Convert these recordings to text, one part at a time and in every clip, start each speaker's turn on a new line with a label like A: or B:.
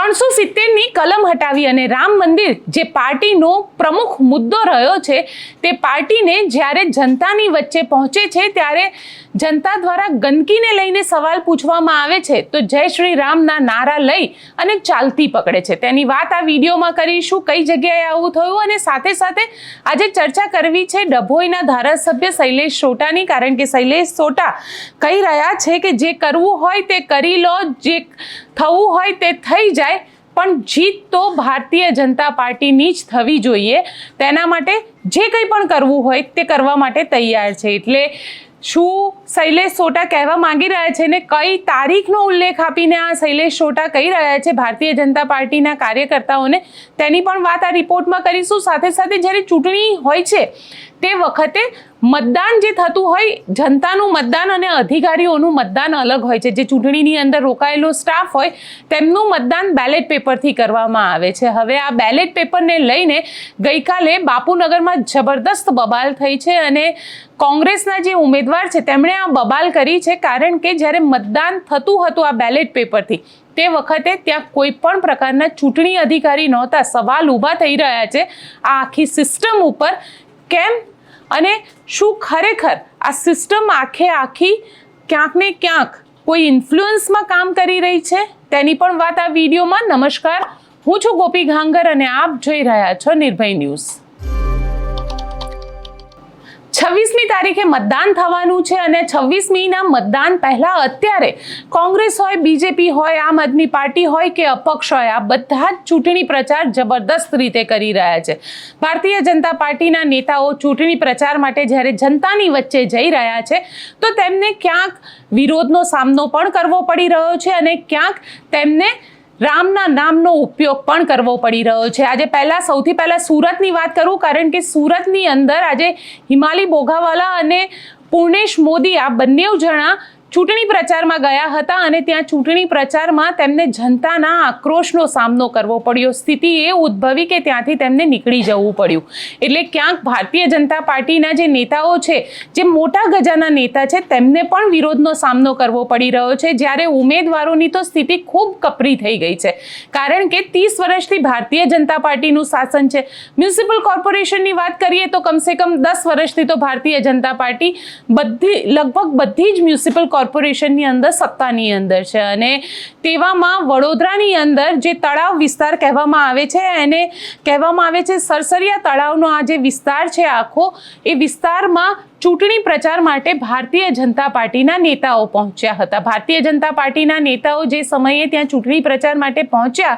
A: 370ની કલમ હટાવી અને રામ મંદિર જે પાર્ટીનો પ્રમુખ મુદ્દો રહ્યો છે તે પાર્ટીને જ્યારે જનતાની વચ્ચે પહોંચે છે ત્યારે જનતા દ્વારા ગંદકીને લઈને સવાલ પૂછવામાં આવે છે તો જય શ્રી રામના નારા લઈ અને ચાલતી પકડે છે। તેની વાત આ વિડીયોમાં કરીશું, કઈ જગ્યાએ આવું થયું અને સાથે સાથે આજે ચર્ચા કરવી છે ડભોઈના ધારાસભ્ય શૈલેષ સોટાની, કારણ કે શૈલેષ સોટા કહી રહ્યા છે કે જે કરવું હોય તે કરી લો, જે થવું હોય તે થઈ જાય, પણ જીત તો ભારતીય જનતા પાર્ટીની જ થવી જોઈએ। તેના માટે જે કંઈ પણ કરવું હોય તે કરવા માટે તૈયાર છે। એટલે શું શૈલેષ સોટા કહેવા માંગી રહ્યા છે ને કઈ તારીખનો ઉલ્લેખ આપીને આ શૈલેષ સોટા કહી રહ્યા છે ભારતીય જનતા પાર્ટીના કાર્યકર્તાઓને, તેની પણ વાત આ રિપોર્ટમાં કરીશું। સાથે સાથે જ્યારે ચૂંટણી હોય છે તે વખતે મતદાન જે થતું હોય, જનતાનું મતદાન અને અધિકારીઓનું મતદાન અલગ હોય છે। જે ચૂંટણીની અંદર રોકાયેલો સ્ટાફ હોય તેમનું મતદાન બેલેટ પેપરથી કરવામાં આવે છે। હવે આ બેલેટ પેપરને લઈને ગઈકાલે બાપુનગરમાં જબરદસ્ત બબાલ થઈ છે અને કોંગ્રેસના જે ઉમેદવાર છે તેમણે આ બબાલ કરી છે, કારણ કે જ્યારે મતદાન થતું હતું આ બેલેટ પેપરથી તે વખતે ત્યાં કોઈ પણ પ્રકારના ચૂંટણી અધિકારી નહોતા। સવાલ ઊભા થઈ રહ્યા છે આ આખી સિસ્ટમ ઉપર, કેમ અને શું ખરેખર આ સિસ્ટમ આખી ક્યાંક ને ક્યાંક કોઈ ઇન્ફ્લુઅન્સમાં કામ કરી રહી છે, તેની પણ વાત આ વિડીયોમાં। નમસ્કાર, હું છું ગોપી ઘાંગર અને આપ જોઈ રહ્યા છો નિર્ભય ન્યૂઝ। 26મી તારીખે મતદાન થવાનું છે અને 26મીના મતદાન પહેલા અત્યારે કોંગ્રેસ હોય, બીજેપી હોય, આમ આદમી પાર્ટી હોય કે અપક્ષ હોય, આ બધા જ ચૂંટણી પ્રચાર જબરદસ્ત રીતે કરી રહ્યા છે। ભારતીય જનતા પાર્ટીના નેતાઓ ચૂંટણી પ્રચાર માટે જ્યારે જનતાની વચ્ચે જઈ રહ્યા છે તો તેમને ક્યાંક વિરોધનો સામનો પણ કરવો પડી રહ્યો છે અને ક્યાંક તેમને રામના નામનો ઉપયોગ પણ કરવો પડી રહ્યો છે। આજે સૌથી પહેલા સુરતની વાત કરું, કારણ કે સુરતની અંદર આજે હિમાલી બોઘાવાલા અને પૂર્ણેશ મોદી આ બંને જણા ચૂંટણી પ્રચારમાં ગયા હતા અને ત્યાં ચૂંટણી પ્રચારમાં તેમને જનતાના આક્રોશનો સામનો કરવો પડ્યો। સ્થિતિ એ ઉદ્ભવી કે ત્યાંથી તેમને નીકળી જવું પડ્યું। એટલે ક્યાંક ભારતીય જનતા પાર્ટીના જે નેતાઓ છે, જે મોટા ગજાના નેતા છે, તેમને પણ વિરોધનો સામનો કરવો પડી રહ્યો છે। જ્યારે ઉમેદવારોની તો સ્થિતિ ખૂબ કપરી થઈ ગઈ છે, કારણ કે 30 વર્ષથી ભારતીય જનતા પાર્ટીનું શાસન છે। મ્યુનિસિપલ કોર્પોરેશનની વાત કરીએ તો કમસે કમ 10 વર્ષથી તો ભારતીય જનતા પાર્ટી લગભગ બધી જ મ્યુનિસિપલ કોર્પોરેશનની અંદર સત્તાની અંદર છે અને તેવામાં વડોદરાની અંદર જે તળાવ વિસ્તાર કહેવામાં આવે છે, એને કહેવામાં આવે છે સરસરિયા તળાવનો આ જે વિસ્તાર છે આખો, એ વિસ્તારમાં ચૂંટણી પ્રચાર માટે ભારતીય જનતા પાર્ટીના નેતાઓ પહોંચ્યા હતા। ભારતીય જનતા પાર્ટીના નેતાઓ જે સમયે ત્યાં ચૂંટણી પ્રચાર માટે પહોંચ્યા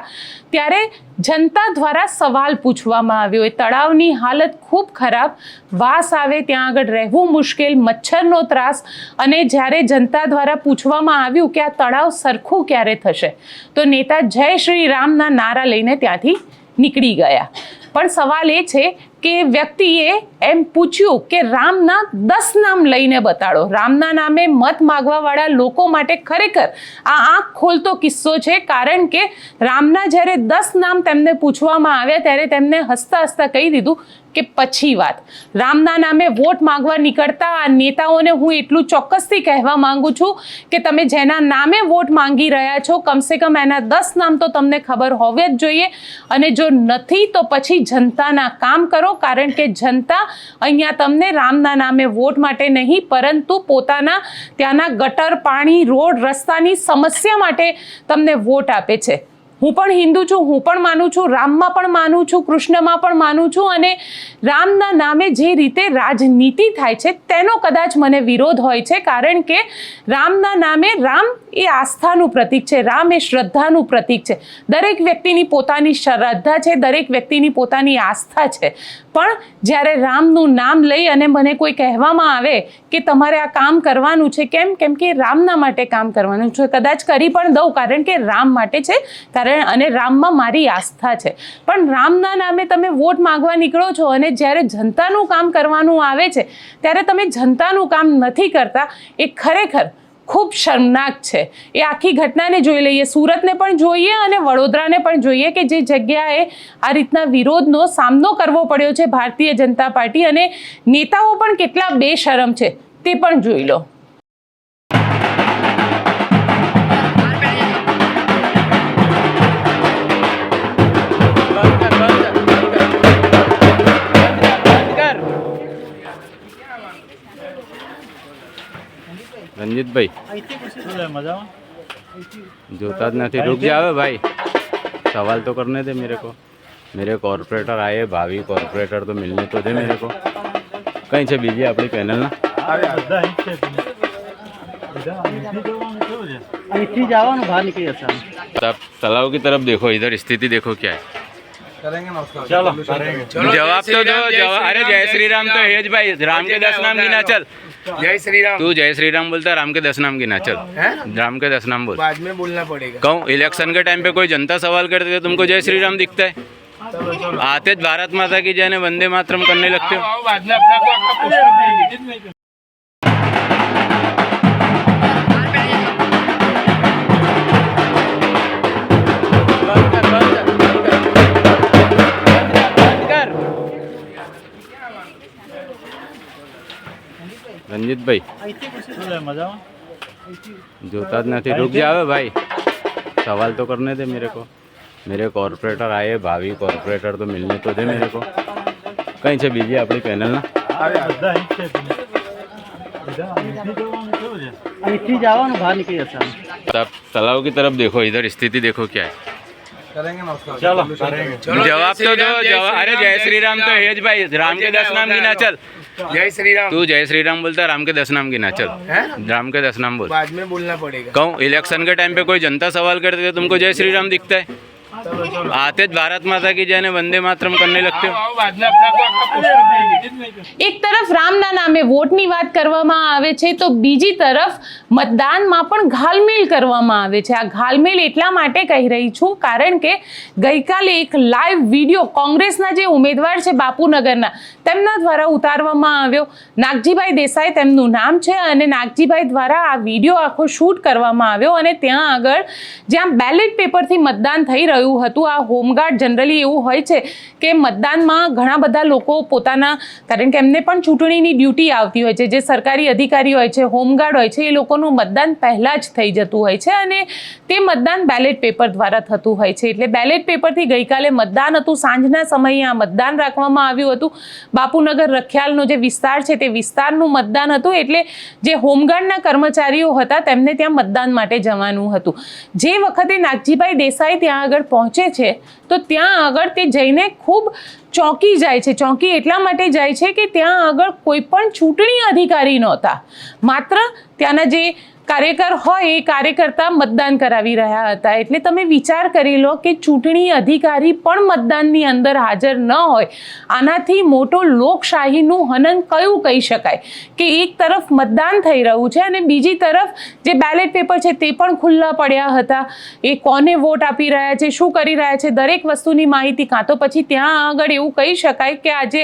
A: ત્યારે જનતા દ્વારા સવાલ પૂછવામાં આવ્યો। એ તળાવની હાલત ખૂબ ખરાબ, વાસ આવે, ત્યાં આગળ રહેવું મુશ્કેલ, મચ્છરનો ત્રાસ, અને જ્યારે જનતા દ્વારા પૂછવામાં આવ્યું કે આ તળાવ સરખું ક્યારે થશે તો નેતા જય શ્રી રામના નારા લઈને ત્યાંથી નીકળી ગયા। પણ સવાલ એ છે કે વ્યક્તિએ એમ પૂછ્યું કે રામના 10 નામ લઈને બતાડો। રામના નામે મત માગવાવાળા લોકો માટે ખરેખર આ આંખ ખોલતો કિસ્સો છે, કારણ કે રામના જ્યારે 10 નામ તેમને પૂછવામાં આવ્યા ત્યારે તેમને હસતા હસતા કહી દીધું કે પછી વાત। રામના નામે વોટ માંગવા નીકળતા આ નેતાઓને હું એટલું ચોક્કસથી કહેવા માંગુ છું કે તમે જેના નામે વોટ માંગી રહ્યા છો કમસે કમ એના 10 નામ તો તમને ખબર હોવી જ જોઈએ, અને જો નથી તો પછી જનતાના કામ કરો, કારણ કે જનતા અહીંયા તમને રામના નામે વોટ માટે નહીં પરંતુ પોતાના ત્યાંના ગટર, પાણી, રોડ, રસ્તાની સમસ્યા માટે તમને વોટ આપે છે। હું પણ હિન્દુ છું, હું પણ માનું છું, રામમાં પણ માનું છું, કૃષ્ણમાં પણ માનું છું, અને રામના નામે જે રીતે રાજનીતિ થાય છે તેનો કદાચ મને વિરોધ હોય છે, કારણ કે રામના નામે રામ એ આસ્થાનું પ્રતીક છે, રામ એ શ્રદ્ધાનું પ્રતીક છે। દરેક વ્યક્તિની પોતાની શ્રદ્ધા છે, દરેક વ્યક્તિની પોતાની આસ્થા છે, પણ જ્યારે રામનું નામ લઈ અને મને કોઈ કહેવામાં આવે કે તમારે આ કામ કરવાનું છે, કેમ કે રામના માટે કામ કરવાનું છે, કદાચ કરી પણ દઉં, કારણ કે રામ માટે છે, અને રામમાં મારી આસ્થા છે, પણ રામના નામે તમે વોટ માંગવા નીકળો છો અને જ્યારે જનતાનું કામ કરવાનું આવે છે ત્યારે તમે જનતાનું કામ નથી કરતા। એ ખરેખર ખૂબ શર્મનાક છે। એ આખી ઘટનાને જોઈ લઈએ, સુરતને પણ જોઈએ અને વડોદરાને પણ જોઈએ કે જે જગ્યાએ આ રીતના વિરોધનો સામનો કરવો પડ્યો છે ભારતીય જનતા પાર્ટી, અને નેતાઓ પણ કેટલા બેશરમ છે તે પણ જોઈ લો।
B: રંજીતભાઈ જોતા જ નથી रुक जाओ भाई सवाल तो करने दे मेरे कॉर्पोरेटर आए भावी कॉर्पोरेटर तो मिलने तो दे मेरे को कहीं से बीजी अपनी पैनल ना तालाब की तरफ देखो इधर स्थिति देखो क्या है जवाब तो दो जवाब अरे जय श्री राम तो है भाई राम के 10 नाम गिना चल
C: जय श्री राम।
B: तू जय श्री राम बोलता राम के 10 नाम गिना चल राम के 10 नाम बोल
C: बाद में बोलना पड़ेगा।
B: कहूँ इलेक्शन के टाइम पे कोई जनता सवाल करती है तुमको जय श्री राम दिखता है आते भारत माता की जय ने वंदे मातरम करने लगते हो
C: बाद में अपना को आपका पोस्टर देंगे।
B: રંજીતભાઈ જોતા જ નથી रुक जाओ भाई सवाल तो करने दे मेरे कॉर्पोरेटर आए भावी कॉर्पोरेटर तो मिलने तो दे मेरे को कहीं से बीजी अपनी पैनल ना तालाब की तरफ देखो इधर स्थिति देखो क्या है जवाब तो दो जवाब अरे जय श्री राम तो है भाई राम के 10 नाम गिना चल
C: जय श्री राम।
B: तू जय श्री राम बोलता राम के 10 नाम गिना चल राम के 10 नाम बोल
C: बाद में बोलना पड़ेगा।
B: कहूँ इलेक्शन के टाइम पे कोई जनता सवाल करती है तुमको जय श्री राम दिखता है आते भारत माता की जय ने वंदे मातरम करने लगते हो
C: बाद में अपना को आपका पोस्टर देंगे।
A: એક તરફ રામના નામે વોટની વાત કરવામાં આવે છે તો બીજી તરફ મતદાનમાં પણ ઘાલમેલ કરવામાં આવે છે. આ ઘાલમેલ એટલા માટે કહી રહી છું કારણ કે ગઈકાલે એક લાઈવ વિડીયો કોંગ્રેસના જે ઉમેદવાર છે બાપુનગરના તેમના દ્વારા ઉતારવામાં આવ્યો. નાગજીભાઈ દેસાઈ તેમનું નામ છે અને નાગજીભાઈ દ્વારા આ વિડીયો આખો શૂટ કરવામાં આવ્યો અને ત્યાં આગળ જ્યાં બેલેટ પેપરથી મતદાન થઈ રહ્યું હતું આ હોમગાર્ડ જનરલી એવું હોય છે કે મતદાનમાં ઘણા બધા લોકો પોતાના કારણ કે એમને પણ ચૂંટણીની ડ્યુટી આવતી હોય છે જે સરકારી અધિકારી હોય છે હોમગાર્ડ હોય છે એ લોકોનું મતદાન પહેલાં જ થઈ જતું હોય છે અને તે મતદાન બેલેટ પેપર દ્વારા થતું હોય છે એટલે બેલેટ પેપરથી ગઈકાલે મતદાન હતું સાંજના સમયે આ મતદાન રાખવામાં આવ્યું હતું. બાપુનગર રખિયાલનો જે વિસ્તાર છે તે વિસ્તારનું મતદાન હતું એટલે જે હોમગાર્ડના કર્મચારીઓ હતા તેમને ત્યાં મતદાન માટે જવાનું હતું. જે વખતે નાગજીભાઈ દેસાઈ ત્યાં આગળ પહોંચે છે તો ત્યાં આગળ તે જઈને ખૂબ ચોંકી જાય છે. ચોંકી એટલા માટે જાય છે કે ત્યાં આગળ કોઈ પણ ચૂંટણી અધિકારી નહોતા, માત્ર ત્યાંના જે કાર્યકર હોય એ કાર્યકર્તા મતદાન કરાવી રહ્યા હતા. એટલે તમે વિચાર કરી લો કે ચૂંટણી અધિકારી પણ મતદાનની અંદર હાજર ન હોય આનાથી મોટો લોકશાહીનું હનન કયું કહી શકાય કે એક તરફ મતદાન થઈ રહ્યું છે અને બીજી તરફ જે બેલેટ પેપર છે તે પણ ખુલ્લા પડ્યા હતા. એ કોને વોટ આપી રહ્યા છે, શું કરી રહ્યા છે, દરેક વસ્તુની માહિતી કાં તો પછી ત્યાં આગળ એવું કહી શકાય કે આજે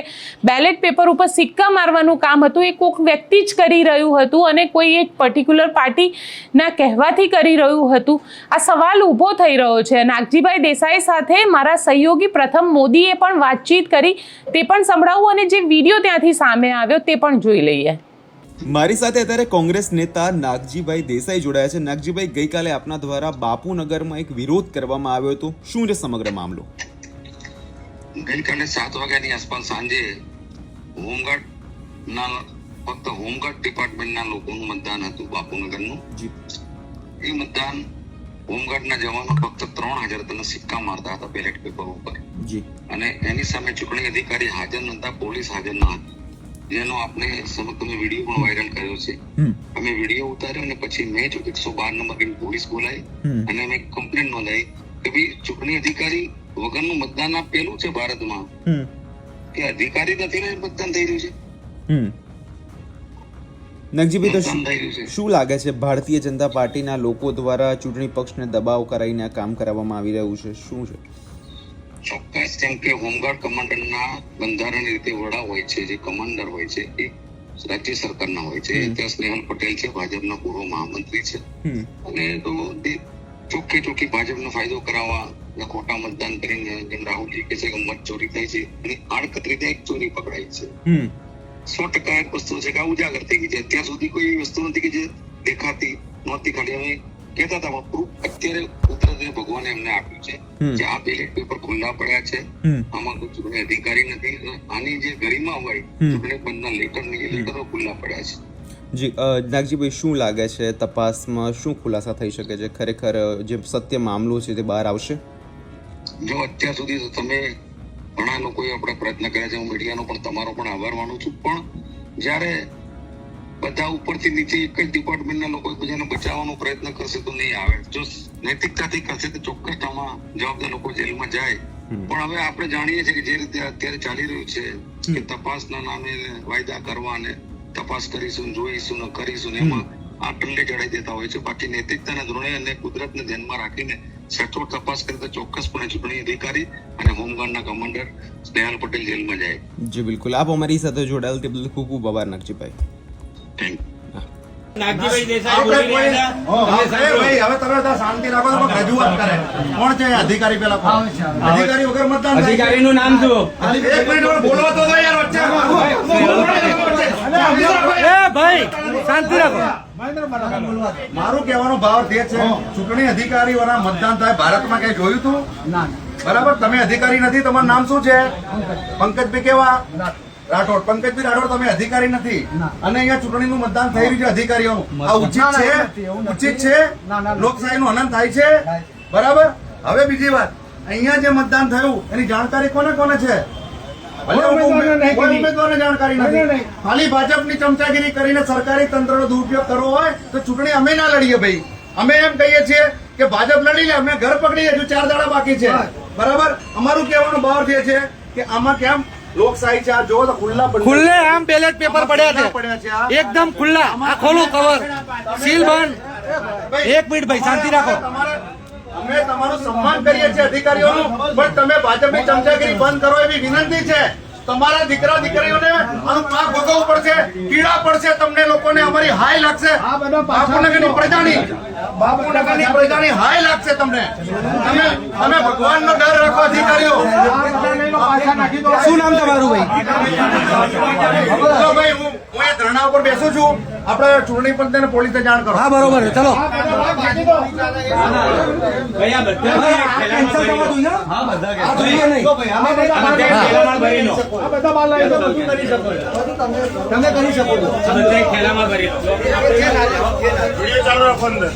A: બેલેટ પેપર ઉપર સિક્કા મારવાનું કામ હતું એ કોઈક વ્યક્તિ જ કરી રહ્યું હતું અને કોઈ એક પર્ટિક્યુલર પાર્ટીના કહેવાથી કરી રહ્યું હતું. આ સવાલ ઊભો થઈ રહ્યો છે. નાગજીભાઈ દેસાઈ સાથે મારા સહયોગી પ્રથમ મોદીએ પણ વાતચીત કરી તે પણ સંભળાવું અને જે વિડીયો ત્યાંથી સામે આવ્યો તે પણ જોઈ લઈએ.
D: મારી સાથે અત્યારે કોંગ્રેસ નેતા નાગજીભાઈ દેસાઈ જોડાયા છે. નાગજીભાઈ, ગઈકાલે આપના દ્વારા બાપુનગરમાં એક વિરોધ કરવામાં આવ્યો હતો, શું છે સમગ્ર મામલો?
E: ગઈકાલે 7 વાગ્યાની આસપાસ સાંજે હોમગાર્ડના ફક્ત હોમગાર્ડ ડિપાર્ટમેન્ટના લોકોનું મતદાન હતું બાપુનગરનું. એ મતદાન હોમગાર્ડના જવાનો ફક્ત 3000 તને સિક્કા મારતા હતા બેલેટ પેપર ઉપર અને એની સામે ચૂંટણી અધિકારી હાજર નહોતા, પોલીસ હાજર ન હતી, જેનો આપણે તમે વિડીયો પણ વાયરલ કર્યો છે. અમે વિડીયો ઉતાર્યો અને પછી મેં 112 નંબર પોલીસ બોલાવી અને મેં કમ્પ્લેન નોંધાઈ કે ભાઈ ચૂંટણી અધિકારી વગરનું મતદાન આ પેલું છે ભારતમાં કે અધિકારી નથી ને મતદાન થઈ રહ્યું છે.
D: નાગજીભાઈ, તો શું લાગે છે ભારતીય જનતા પાર્ટીના લોકો દ્વારા ચૂંટણી પક્ષને દબાવ કરાવીને આ કામ કરાવવામાં આવી રહ્યું છે, શું છે?
E: ચોક્કસ, કેમ કે હોમગાર્ડ કમાન્ડરના બંધારણીય રીતે વડા હોય છે, જે કમાન્ડર હોય છે એ રાજ્ય સરકારના હોય છે. ત્યાં સ્નેહલ પટેલ છે, ભાજપના પૂર્વ મહામંત્રી છે અને તો ચોખ્ખી ભાજપનો ફાયદો કરાવવા ખોટા મતદાન કરીને જેમ રાહુલજી કહે છે કે મત ચોરી થાય છે અને આડકત રીતે એક ચોરી પકડાઈ છે. 100% એક વસ્તુ છે કે આ ઉજાગર થઈ ગઈ છે. અત્યાર સુધી કોઈ એવી વસ્તુ નથી કે જે દેખાતી નહોતી. ખાલી અમે કહેતા હતા પ્રૂફ અત્યારે કુદરતે ભગવાને એમને આપ્યું છે કે આ બેલેટ પેપર ખુલ્લા પડ્યા છે, આમાં કોઈ ચૂંટણી અધિકારી નથી. આની જે ગરિમા હોય ચૂંટણી પંચના લેટર ને એ લેટરો ખુલ્લા પડ્યા છે.
D: જી નાગજીભાઈ, શું લાગે છે તપાસમાં શું ખુલાસા થઈ શકે છે? ખરેખર જે સત્ય મામલો છે તે બહાર આવશે?
E: જો અત્યાર સુધી તો તમે ઘણા લોકોએ આપણે પ્રયત્ન કર્યા છે, હું મીડિયાનો પણ તમારો પણ આભાર માનું છું, પણ જ્યારે બધા ઉપરથી નીચે એક જ ડિપાર્ટમેન્ટના લોકો એકબીજાને બચાવવાનો પ્રયત્ન કરશે તો નહીં આવે. જો નૈતિકતાથી કરશે તો ચોક્કસ આમાં જવાબદાર લોકો જેલમાં જાય. પણ હવે આપણે જાણીએ છીએ કે જે રીતે અત્યારે ચાલી રહ્યું છે કે તપાસના નામે વાયદા કરવા અને તપાસ કરીશું, જોઈશું ને કરીશું ને એમાં આ ટલ્લે ચડાઈ દેતા હોય છે. બાકી નૈતિકતાના ધોરણે અને કુદરતને ધ્યાનમાં રાખીને સચોટ તપાસ કરે તો ચોક્કસપણે ચૂંટણી અધિકારી અને હોમગાર્ડના કમાન્ડર સ્નેહલ પટેલ જેલમાં જાય.
D: જી બિલકુલ. આપ અમારી સાથે જોડાયેલ તે બદલ ખૂબ ખૂબ આભાર નાગજીભાઈ.
E: Thank you.
F: નાગજીભાઈ દેસાઈ બોલી રહ્યા હતા.
G: ભાઈ હવે તમે બધા શાંતિ રાખો તો કોઈ રજૂઆત કરે. કોણ છે અધિકારી? પેલા કોણ? અધિકારી વગર મતદાન થાય છે.
F: અધિકારીનું નામ શું?
G: એક મિનિટ હવે બોલવા તો દો યાર વચ્ચે.
F: એ ભાઈ શાંતિ રાખો.
G: મારું કહેવાનો ભાવ તે છે, ચૂંટણી અધિકારીઓના મતદાન થાય ભારતમાં ક્યાંય જોયું તું? બરાબર. તમે અધિકારી નથી, તમારું નામ શું છે? પંકજભાઈ કેવા રાઠોડ. પંકજભાઈ રાઠોડ, તમે અધિકારી નથી અને અહીંયા ચૂંટણીનું મતદાન થઈ રહ્યું છે અધિકારીઓનું. આ ઉચિત છે? ઉચિત છે? લોકશાહીનું હનન થાય છે? બરાબર. હવે બીજી વાત, અહીંયા જે મતદાન થયું એની જાણકારી કોને કોને છે? કોઈ ઉમેદવારને જાણકારી નથી. ખાલી ભાજપની ચમચાગીરી કરીને સરકારી તંત્રનો દુરુપયોગ કરવો હોય તો ચૂંટણી અમે ના લડીએ ભાઈ. અમે એમ કહીએ છીએ કે ભાજપ લડી લે, અમે ઘર પકડીએ, હજુ 4 દાડા બાકી છે. બરાબર. અમારું કહેવાનો ભાવ જે છે કે આમાં કેમ લોકશાહી છે? આ જો તો
F: ખુલ્લે આમ બેલેટ પેપર પડ્યા છે, એકદમ ખુલ્લા. આ ખોલું કવર, સીલ બંધ. એક મિનિટ ભાઈ શાંતિ રાખો.
G: અમે તમારું સન્માન કરીએ છીએ અધિકારીઓનું, પણ તમે ભાજપની ચમચાગીરી બંધ કરો એવી વિનંતી છે. તમારા દીકરા દીકરીઓને આનું પાક ભોગવવું પડશે, પીડા પડશે તમને લોકોને. અમારી હાય લાગશે બાપુનગરની પ્રજાની હાય લાગશે તમને. તમે ભગવાનનો ડર રાખો અધિકારીઓ.
F: શું નામ તમારું ભાઈ?
G: તો ભાઈ હું એ ધરણા ઉપર બેસું છું. આપણે ચૂંટણી પંચને પોલીસને જાણ કરો.
F: હા બરોબર છે, ચલો.
G: તમે કરી શકો છો.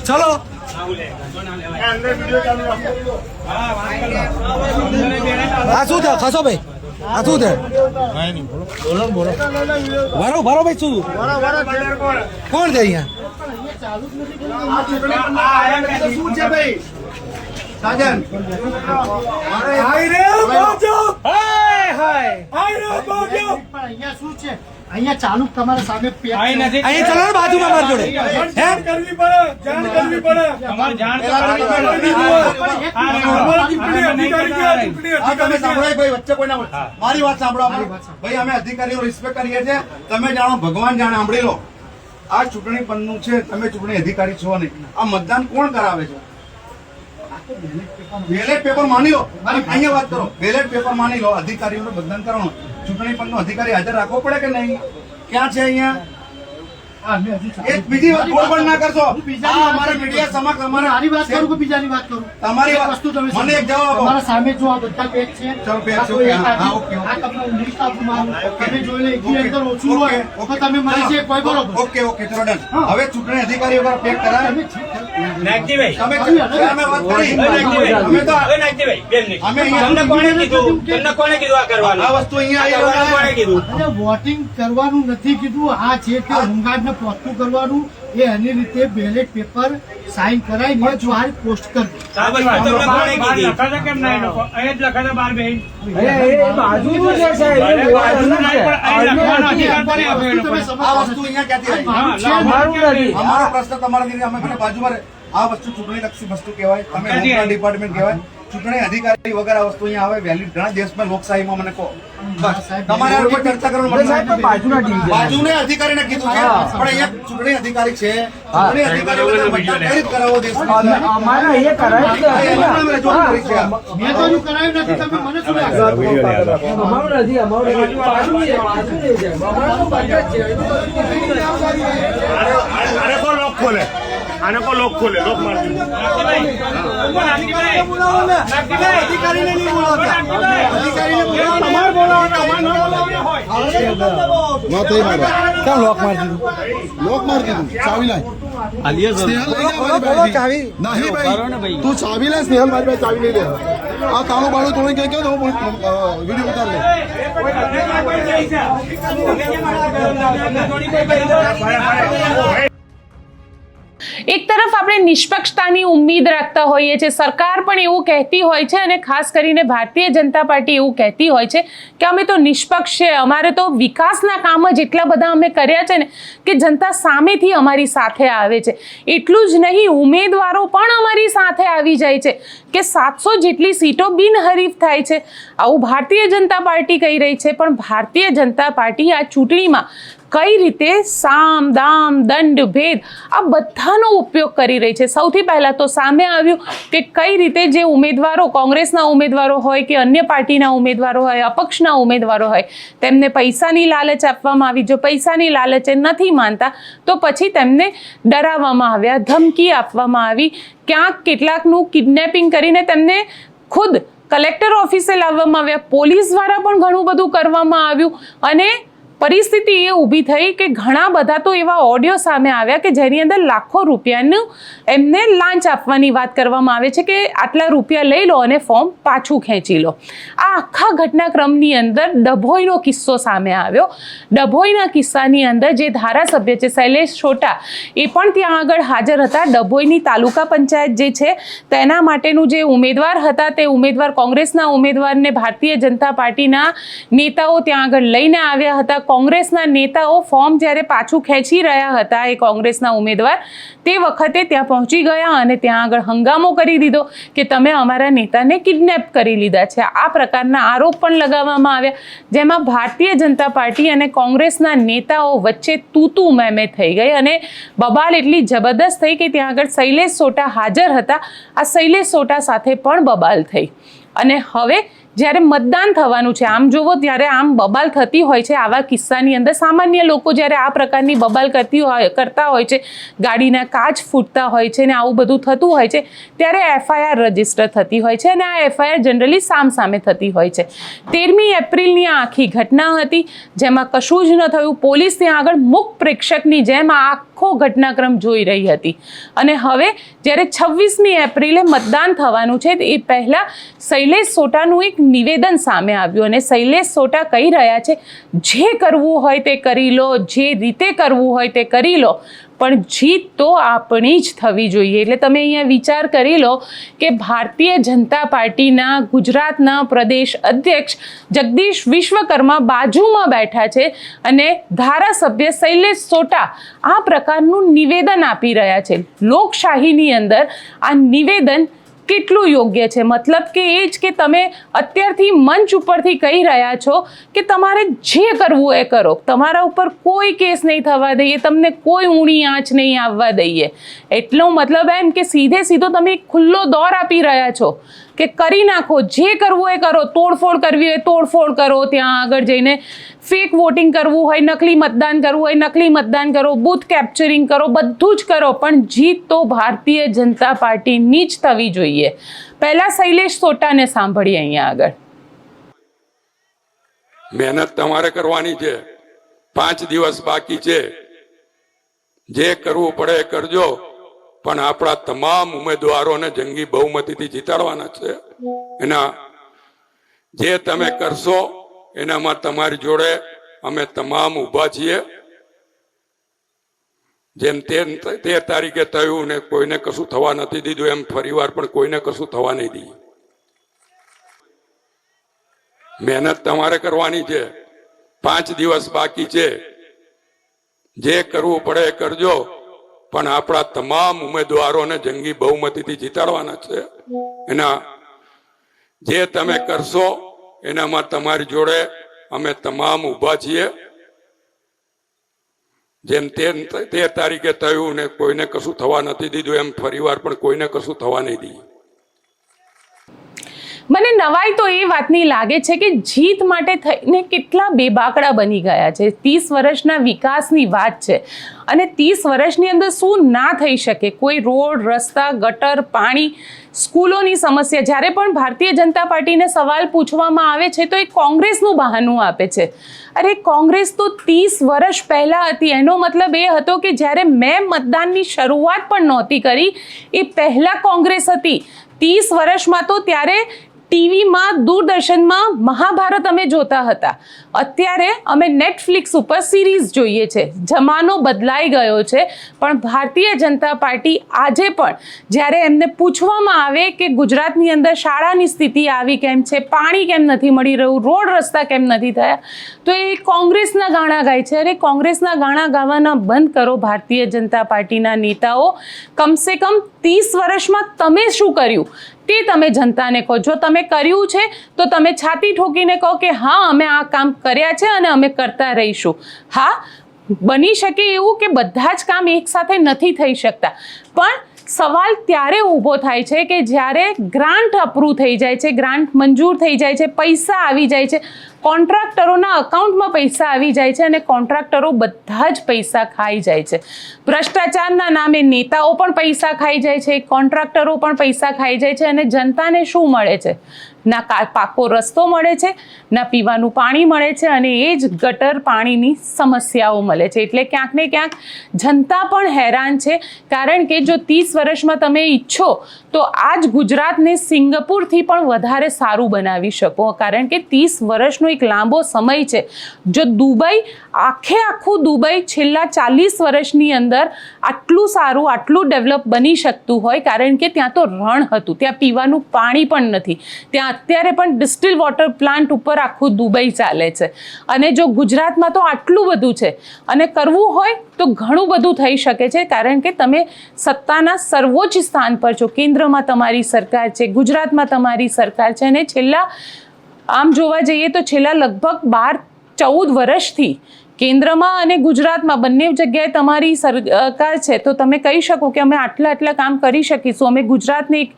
F: ચલો. આ શું છે? ખસો ભાઈ. આ શું છે? વારો ભાઈ શું? કોણ છે અહીંયા?
G: શું છે ભાઈ? સાજન
H: અહીંયા શું છે? અહીંયા ચાલુ તમારા સામે
F: અહીંયા ચલો ને બાજુમાં મારી જોડે.
G: તમે સાંભળો ભાઈ, વચ્ચે કોઈ ના બોલે. મારી વાત સાંભળો. ભાઈ અમે અધિકારીઓ રિસ્પેક્ટ કરીએ છીએ. તમે જાણો, ભગવાન જાણે. સાંભળી લો, આ ચૂંટણી પંચનું છે, તમે ચૂંટણી અધિકારી છો નહીં. આ મતદાન કોણ કરાવે છે? બેલેટ પેપર માની લો. અહીંયા વાત કરો. બેલેટ પેપર માની લો, અધિકારીઓનું મતદાન કરવાનું. ચૂંટણી પંચનો અધિકારી હાજર રાખવો પડે કે નહીં? ક્યાં છે અહીંયા? એક બીજી વાત પણ ના કરશો. અમારે મીડિયા સમક્ષ
H: મારી વાત કરું કે બીજાની વાત કરું?
G: તમારી
H: વસ્તુ તમે
G: મને એક જવાબ આપો.
H: તમારા સામે જો આ બધા પેજ છે.
G: ચલો પેજ છે. હા, ઓકે.
H: આ તમને લિસ્ટ આપું મારું. તમે જોઈ લે, એકની અંદર ઓછું હોય તો તમે મને છે કોઈ બરોબર.
G: ઓકે ચલો ડન. હવે ચૂંટણી અધિકારી ઉપર પેક કરાય.
F: નાગજીભાઈ
G: તમે અમે વાત કરી. અમે તો અમે અહીંયા
F: તમને કોણે કીધું આ કરવાનું?
G: આ વસ્તુ અહીંયા
F: કોણે કીધું?
H: અને વોટિંગ કરવાનું નથી કીધું. આ છે કે હોમગાર્ડ ને પોસ્ટું કરવાનું એ એની રીતે બેલેટ પેપર સાઇન કરાવીને બહાર પોસ્ટ કરવું.
G: આ વસ્તુ અહીંયા ક્યાંથી આવી? અમારો પ્રશ્ન તમારા દીદી, અમે મને બાજુમાં આ વસ્તુ ચૂંટણી લક્ષી વસ્તુ કહેવાય. તમે હોમગાર્ડ ડિપાર્ટમેન્ટ કહેવાય. ચૂંટણી અધિકારી વગર આ વસ્તુ અહીંયા આવે વેલિડ? ઘણા દેશમાં લોકશાહીમાં મને કહો. બસ તમારે આ કોઈ ચર્ચા કરવાનું બાજુના અધિકારીને કીધું છે, પણ અહીંયા ચૂંટણી અધિકારી છે. ચૂંટણી અધિકારી વગર મતદાન કઈ રીતે કરાવો દેશમાં?
H: મેં તો હજુ કરાયું નથી. તમે મને શું લાગે?
G: આને કો લોક ખોલે, લોક મારી અધિકારીને નહીં બોલાવતા. અધિકારીને બોલાવો, તમારે બોલાવો, અમારે ન બોલાવો હોય. વાત થઈ મારો
F: કેમ લોક મારી દીધું?
G: લોક માર દીધું ચાવી લાય સ્નેહલ લઈ જા મારી ભાઈ નહીં ભાઈ તું ચાવી લે સ્નેહલ મારી ભાઈ ચાવી લઈ લે આ તાળું બાળું તોડી કે તો વિડીયો ઉતાર લે
A: એક તરફ આપણે નિષ્પક્ષતાની ઉમ્મીદ રાખતા હોઈએ છીએ, સરકાર પણ એવું કહેતી હોય છે અને ખાસ કરીને ભારતીય જનતા પાર્ટી એવું કહેતી હોય છે કે અમે તો નિષ્પક્ષ છે, અમારે તો વિકાસના કામ જ એટલા બધા અમે કર્યા છે ને કે જનતા સામેથી અમારી સાથે આવે છે. એટલું જ નહીં, ઉમેદવારો પણ અમારી સાથે આવી જાય છે કે 700 જેટલી સીટો બિનહરીફ થાય છે. આવું ભારતીય જનતા પાર્ટી કહી રહી છે, પણ ભારતીય જનતા પાર્ટી આ ચૂંટણીમાં કઈ રીતે સામ દામ દંડ ભેદ આ બધાનો ઉપયોગ કરી રહી છે. સૌથી પહેલાં તો સામે આવ્યું કે કઈ રીતે જે ઉમેદવારો, કોંગ્રેસના ઉમેદવારો હોય કે અન્ય પાર્ટીના ઉમેદવારો હોય, અપક્ષના ઉમેદવારો હોય, તેમને પૈસાની લાલચ આપવામાં આવી. જો પૈસાની લાલચે નથી માનતા તો પછી તેમને ડરાવવામાં આવ્યા, ધમકી આપવામાં આવી, ક્યાંક કેટલાકનું કિડનેપિંગ કરીને તેમને ખુદ કલેક્ટર ઓફિસે લાવવામાં આવ્યા. પોલીસ દ્વારા પણ ઘણું બધું કરવામાં આવ્યું અને પરિસ્થિતિ એ ઊભી થઈ કે ઘણા બધા તો એવા ઓડિયો સામે આવ્યા કે જેની અંદર લાખો રૂપિયાનું એમને લાંચ આપવાની વાત કરવામાં આવે છે કે આટલા રૂપિયા લઈ લો અને ફોર્મ પાછું ખેંચી લો. આ આખા ઘટનાક્રમની અંદર ડભોઈનો કિસ્સો સામે આવ્યો. ડભોઈના કિસ્સાની અંદર જે ધારાસભ્ય છે શૈલેષ છોટા, એ પણ ત્યાં આગળ હાજર હતા. ડભોઈની તાલુકા પંચાયત જે છે તેના માટેનું જે ઉમેદવાર હતા તે ઉમેદવાર, કોંગ્રેસના ઉમેદવારને ભારતીય જનતા પાર્ટીના નેતાઓ ત્યાં આગળ લઈને આવ્યા હતા. કોંગ્રેસના નેતાઓ ફોર્મ જ્યારે પાછું ખેંચી રહ્યા હતા, એ કોંગ્રેસના ઉમેદવાર તે વખતે ત્યાં પહોંચી ગયા અને ત્યાં આગળ હંગામો કરી દીધો કે તમે અમારા નેતાને કિડનેપ કરી લીધા છે. આ પ્રકારના આરોપ પણ લગાવવામાં આવ્યા, જેમાં ભારતીય જનતા પાર્ટી અને કોંગ્રેસના નેતાઓ વચ્ચે તૂતુ મેમે થઈ ગઈ અને બબાલ એટલી જબરદસ્ત થઈ કે ત્યાં આગળ શૈલેષ સોટા હાજર હતા. આ શૈલેષ સોટા સાથે પણ બબાલ થઈ અને હવે જ્યારે મતદાન થવાનું છે, આમ જોવો ત્યારે આમ બબાલ થતી હોય છે આવા કિસ્સાની અંદર. સામાન્ય લોકો જ્યારે આ પ્રકારની બબાલ કરતા હોય છે, ગાડીના કાચ ફૂટતા હોય છે ને આવું બધું થતું હોય છે, ત્યારે એફઆઈઆર રજીસ્ટર થતી હોય છે અને આ એફઆઈઆર જનરલી સામે થતી હોય છે. 13મી એપ્રિલની આ આખી ઘટના હતી જેમાં કશું જ ન થયું. પોલીસ ત્યાં આગળ મૂક પ્રેક્ષકની જેમ આ આખો ઘટનાક્રમ જોઈ રહી હતી અને હવે જ્યારે 26મી એપ્રિલે મતદાન થવાનું છે એ પહેલાં શૈલેષ સોટાનું એક નિવેદન સામે આવ્યું અને શૈલેષ સોટા કહી રહ્યા છે જે કરવું હોય તે કરી લો, જે રીતે કરવું હોય તે કરી લો, પણ જીત તો આપણી જ થવી જોઈએ. એટલે તમે અહીંયા વિચાર કરી લો કે ભારતીય જનતા પાર્ટીના ગુજરાતના પ્રદેશ અધ્યક્ષ જગદીશ વિશ્વકર્મા બાજુમાં બેઠા છે અને ધારાસભ્ય શૈલેષ સોટા આ પ્રકારનું નિવેદન આપી રહ્યા છે. લોકશાહીની અંદર આ નિવેદન કેટલું યોગ્ય છે? મતલબ કે એ જ કે તમે અત્યારથી મંચ ઉપરથી કહી રહ્યા છો કે તમારે જે કરવું એ કરો, તમારા ઉપર કોઈ કેસ નહીં થવા દઈએ, તમને કોઈ ઊણી આંચ નહીં આવવા દઈએ. એટલો મતલબ એમ કે સીધે સીધો તમે ખુલ્લો દોર આપી રહ્યા છો કે કરી નાખો, જે કરવું એ કરો, તોડફોડ કરવી હોય તોડફોડ કરો, ત્યાં આગળ જઈને ફેક વોટિંગ કરવું હોય, નકલી મતદાન કરવું હોય નકલી મતદાન કરો, બૂથ કેપ્ચરિંગ કરો, બધું જ કરો, પણ જીત તો ભારતીય જનતા પાર્ટીની જ થવી જોઈએ. પહેલા શૈલેષ સોટાને સાંભળીએ અહીંયા આગળ.
I: મહેનત તમારે કરવાની છે, 5 દિવસ બાકી છે, જે કરવું પડે એ કરજો, પણ આપણા તમામ ઉમેદવારોને જંગી બહુમતીથી જીતાડવાના છે. એના જે તમે કરશો એનામાં તમારી જોડે અમે તમામ ઊભા છીએ. જેમ 13 તારીખે થયું ને કોઈને કશું થવા નથી દીધું, એમ ફરીવાર પણ કોઈને કશું થવા નહીં દઈએ. મહેનત તમારે કરવાની છે, 5 દિવસ બાકી છે, જે કરવું પડે એ કરજો, પણ આપણા તમામ ઉમેદવારોને જંગી બહુમતીથી જીતાડવાના છે. એના જે તમે કરશો એનામાં તમારી જોડે અમે તમામ ઊભા છીએ. જેમ 13 તારીખે થયું ને કોઈને કશું થવા નથી દીધું, એમ ફરીવાર પણ કોઈને કશું થવા નહીં દઈએ.
A: મને નવાઈ તો એ વાતની લાગે છે કે જીત માટે થઈને કેટલા બેબાકડા બની ગયા છે. 30 વર્ષના વિકાસની વાત છે અને 30 વર્ષની અંદર શું ના થઈ શકે? કોઈ રોડ, રસ્તા, ગટર, પાણી, સ્કૂલોની સમસ્યા. જ્યારે પણ ભારતીય જનતા પાર્ટીને સવાલ પૂછવામાં આવે છે તો એ કોંગ્રેસનું બહાનું આપે છે. અરે કોંગ્રેસ તો 30 વર્ષ પહેલા હતી. એનો મતલબ એ હતો કે જ્યારે મેં મતદાનની શરૂઆત પણ નહોતી કરી એ પહેલા કોંગ્રેસ હતી. 30 વર્ષમાં તો ત્યારે ટીવીમાં, દૂરદર્શનમાં મહાભારત અમે જોતા હતા. અત્યારે અમે નેટફ્લિક્સ ઉપર સિરીઝ જોઈએ છે. જમાનો બદલાઈ ગયો છે, પણ ભારતીય જનતા પાર્ટી આજે પણ જ્યારે એમને પૂછવામાં આવે કે ગુજરાતની અંદર શાળાની સ્થિતિ આવી કેમ છે, પાણી કેમ નથી મળી રહ્યું, રોડ રસ્તા કેમ નથી થયા, તો એ કોંગ્રેસના ગાણા ગાય છે. અરે કોંગ્રેસના ગાણા ગાવાના બંધ કરો ભારતીય જનતા પાર્ટીના નેતાઓ. કમસે કમ 30 વર્ષમાં તમે શું કર્યું તે તમે જનતાને કહો. જો તમે કર્યું છે તો તમે છાતી ઠોકીને કહો કે હા અમે આ કામ કર્યા છે અને અમે કરતા રહીશું. હા, બની શકે એવું કે બધા જ કામ એકસાથે નથી થઈ શકતા, પણ સવાલ ત્યારે ઊભો થાય છે કે જ્યારે ગ્રાન્ટ અપ્રૂવ થઈ જાય છે, ગ્રાન્ટ મંજૂર થઈ જાય છે, પૈસા આવી જાય છે, કોન્ટ્રાક્ટરોના અકાઉન્ટમાં પૈસા આવી જાય છે અને કોન્ટ્રાક્ટરો બધા જ પૈસા ખાઈ જાય છે. ભ્રષ્ટાચારના નામે નેતાઓ પણ પૈસા ખાઈ જાય છે, કોન્ટ્રાક્ટરો પણ પૈસા ખાઈ જાય છે અને જનતાને શું મળે છે? ના પાકો રસ્તો મળે છે, ના પીવાનું પાણી મળે છે અને એ જ ગટર પાણીની સમસ્યાઓ મળે છે. એટલે ક્યાંક ને ક્યાંક જનતા પણ હેરાન છે, કારણ કે જો 30 વર્ષમાં તમે ઈચ્છો તો આ જ ગુજરાતને સિંગાપુરથી પણ વધારે સારું બનાવી શકો, કારણ કે 30 વર્ષનો એક લાંબો સમય છે. જો દુબઈ, આખું દુબઈ છેલ્લા 40 વર્ષની અંદર આટલું સારું, આટલું ડેવલપ બની શકતું હોય, કારણ કે ત્યાં તો રણ હતું, ત્યાં પીવાનું પાણી પણ નથી, ત્યાં અત્યારે પણ ડિસ્ટિલ વોટર પ્લાન્ટ ઉપર આખું દુબઈ ચાલે છે. અને જો ગુજરાતમાં તો આટલું બધું છે અને કરવું હોય તો ઘણું બધું થઈ શકે છે, કારણ કે તમે સત્તાના સર્વોચ્ચ સ્થાન પર છો. કેન્દ્રમાં તમારી સરકાર છે, ગુજરાતમાં તમારી સરકાર છે અને છેલ્લા આમ જોવા જઈએ તો છેલ્લા લગભગ 12-14 વર્ષથી કેન્દ્રમાં અને ગુજરાતમાં બંને જગ્યાએ તમારી સરકાર છે, તો તમે કહી શકો કે અમે આટલા કામ કરી શકીશું, અમે ગુજરાતને એક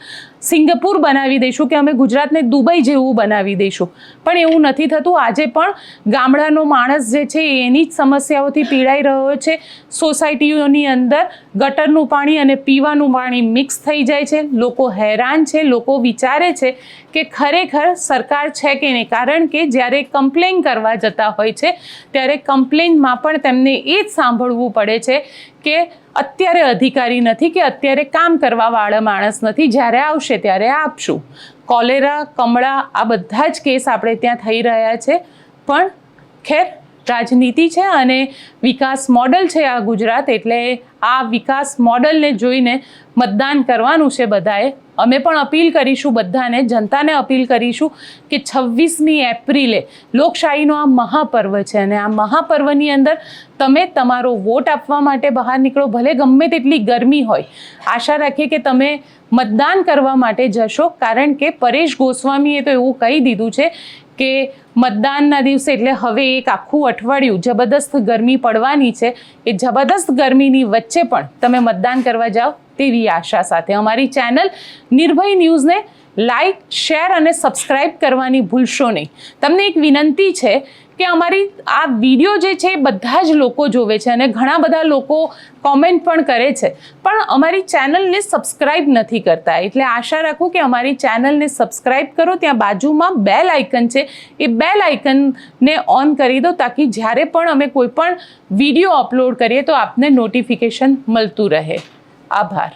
A: સિંગાપુર બનાવી દઈશું, કે અમે ગુજરાતને દુબઈ જેવું બનાવી દઈશું. પણ એવું નથી થતું. આજે પણ ગામડાનો માણસ જે છે એની જ સમસ્યાઓથી પીડાઈ રહ્યો છે. સોસાયટીઓની અંદર ગટરનું પાણી અને પીવાનું પાણી મિક્સ થઈ જાય છે. લોકો હેરાન છે. લોકો વિચારે છે કે ખરેખર સરકાર છે કે નહીં, કારણ કે જ્યારે કમ્પ્લેન કરવા જતા હોય છે ત્યારે કમ્પ્લેનમાં પણ તેમને એ જ સાંભળવું પડે છે કે અત્યારે અધિકારી નથી, કે અત્યારે કામ કરવાવાળા માણસ નથી, જ્યારે આવશે ત્યારે આપશું. કોલેરા, કમળા, આ બધા જ કેસ આપણે ત્યાં થઈ રહ્યા છે. પણ ખેર, રાજનીતિ છે અને વિકાસ મોડલ છે આ ગુજરાત, એટલે આ વિકાસ મોડલને જોઈને મતદાન કરવાનું છે બધાએ. અમે પણ અપીલ કરીશું બધાને, જનતાને અપીલ કરીશું કે 26મી એપ્રિલે લોકશાહીનો આ મહાપર્વ છે અને આ મહાપર્વની અંદર તમે તમારો વોટ આપવા માટે બહાર નીકળો. ભલે ગમે તેટલી ગરમી હોય, આશા રાખીએ કે તમે મતદાન કરવા માટે જશો, કારણ કે પરેશ ગોસ્વામીએ તો એવું કહી દીધું છે કે મતદાનના દિવસે, એટલે હવે એક આખું અઠવાડિયું જબરદસ્ત ગરમી પડવાની છે. એ જબરદસ્ત ગરમીની વચ્ચે પણ તમે મતદાન કરવા જાઓ તેવી આશા સાથે અમારી ચેનલ નિર્ભય ન્યૂઝને લાઈક, શેર અને સબસ્ક્રાઈબ કરવાની ભૂલશો નહીં. તમને એક વિનંતી છે કે અમારી આ વિડીયો જે છે એ બધા જ લોકો જોવે છે અને ઘણા બધા લોકો કોમેન્ટ પણ કરે છે, પણ અમારી ચેનલને સબસ્ક્રાઈબ નથી કરતા. એટલે આશા રાખું કે અમારી ચેનલને સબસ્ક્રાઈબ કરો. ત્યાં બાજુમાં બેલ આઇકન છે, એ બેલ આઇકનને ઓન કરી દો, તાકી જ્યારે પણ અમે કોઈ પણ વિડીયો અપલોડ કરીએ તો આપને નોટિફિકેશન મળતું રહે. આભાર.